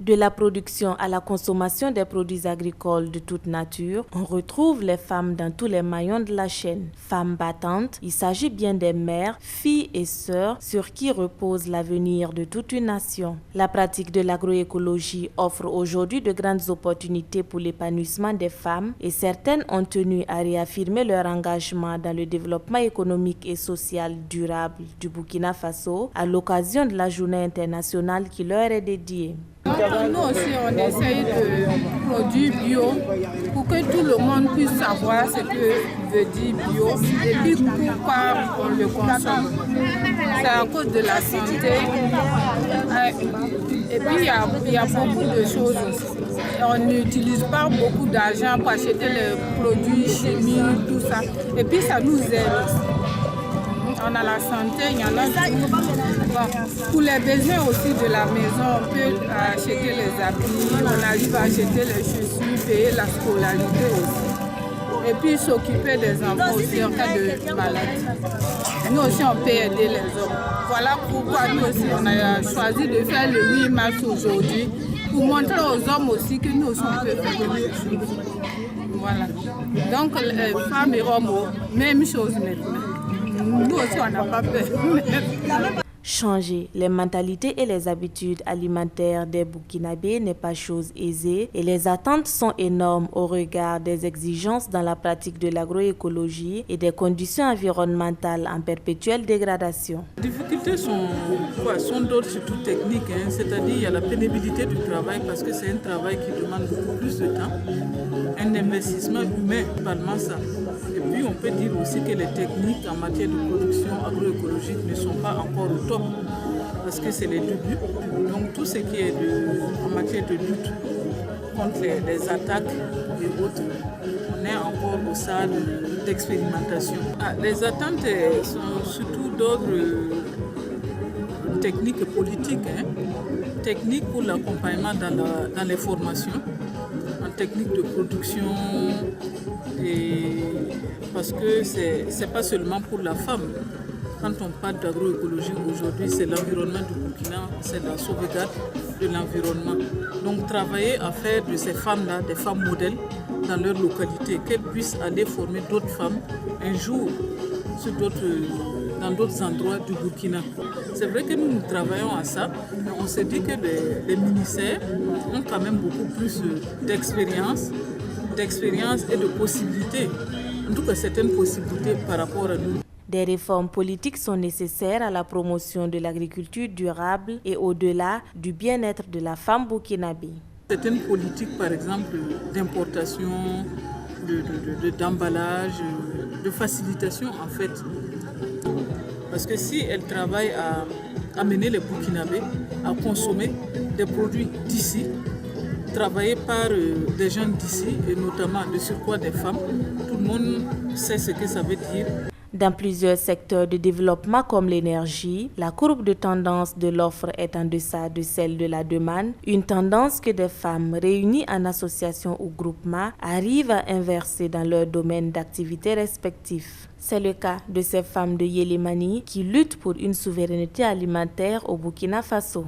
De la production à la consommation des produits agricoles de toute nature, on retrouve les femmes dans tous les maillons de la chaîne. Femmes battantes, il s'agit bien des mères, filles et sœurs sur qui repose l'avenir de toute une nation. La pratique de l'agroécologie offre aujourd'hui de grandes opportunités pour l'épanouissement des femmes et certaines ont tenu à réaffirmer leur engagement dans le développement économique et social durable du Burkina Faso à l'occasion de la journée internationale qui leur est dédiée. Nous aussi, on essaye de produire bio pour que tout le monde puisse savoir ce que veut dire bio et puis pourquoi on le consomme. C'est à cause de la santé. Et puis, il y a beaucoup de choses aussi. On n'utilise pas beaucoup d'argent pour acheter les produits chimiques, tout ça. Et puis, ça nous aide aussi. On a la santé, il y en a tout. Bon, pour les besoins aussi de la maison, on peut acheter les habits, on arrive à acheter les chaussures, payer la scolarité aussi. Et puis s'occuper des enfants aussi en cas de maladie. Nous aussi, on peut aider les hommes. Voilà pourquoi nous aussi, on a choisi de faire le 8 mars aujourd'hui, pour montrer aux hommes aussi que nous aussi, on peut faire quelque chose. Voilà. Donc, les femmes et hommes, même chose maintenant. Nous aussi, on n'a pas peur. Changer les mentalités et les habitudes alimentaires des Burkinabés n'est pas chose aisée et les attentes sont énormes au regard des exigences dans la pratique de l'agroécologie et des conditions environnementales en perpétuelle dégradation. Les difficultés sont d'autres, surtout techniques, c'est-à-dire il y a la pénibilité du travail parce que c'est un travail qui demande beaucoup plus de temps, un investissement humain, parlement ça. Et puis on peut dire aussi que les techniques en matière de production agroécologique ne sont pas encore au top parce que c'est les débuts. Donc tout ce qui est en matière de lutte contre les attaques et autres, on est encore au stade d'expérimentation. Les attentes sont surtout d'ordre technique et politique. Technique pour l'accompagnement dans les formations, en technique de production, parce que ce n'est pas seulement pour la femme. Quand on parle d'agroécologie aujourd'hui, c'est l'environnement du Burkina, c'est la sauvegarde de l'environnement. Donc travailler à faire de ces femmes-là des femmes modèles dans leur localité, qu'elles puissent aller former d'autres femmes un jour dans d'autres endroits du Burkina. C'est vrai que nous travaillons à ça, mais on se dit que les ministères ont quand même beaucoup plus d'expérience et de possibilités. En tout cas, certaines possibilités par rapport à nous. Des réformes politiques sont nécessaires à la promotion de l'agriculture durable et au-delà du bien-être de la femme burkinabé. Certaines politiques, par exemple, d'importation, d'emballage, de facilitation en fait. Parce que si elles travaillent à amener les Burkinabés à consommer des produits d'ici, travaillés par des gens d'ici et notamment de surcroît des femmes, tout le monde sait ce que ça veut dire. Dans plusieurs secteurs de développement comme l'énergie, la courbe de tendance de l'offre est en deçà de celle de la demande, une tendance que des femmes réunies en association ou groupement arrivent à inverser dans leur domaine d'activité respectif. C'est le cas de ces femmes de Yélémani qui luttent pour une souveraineté alimentaire au Burkina Faso.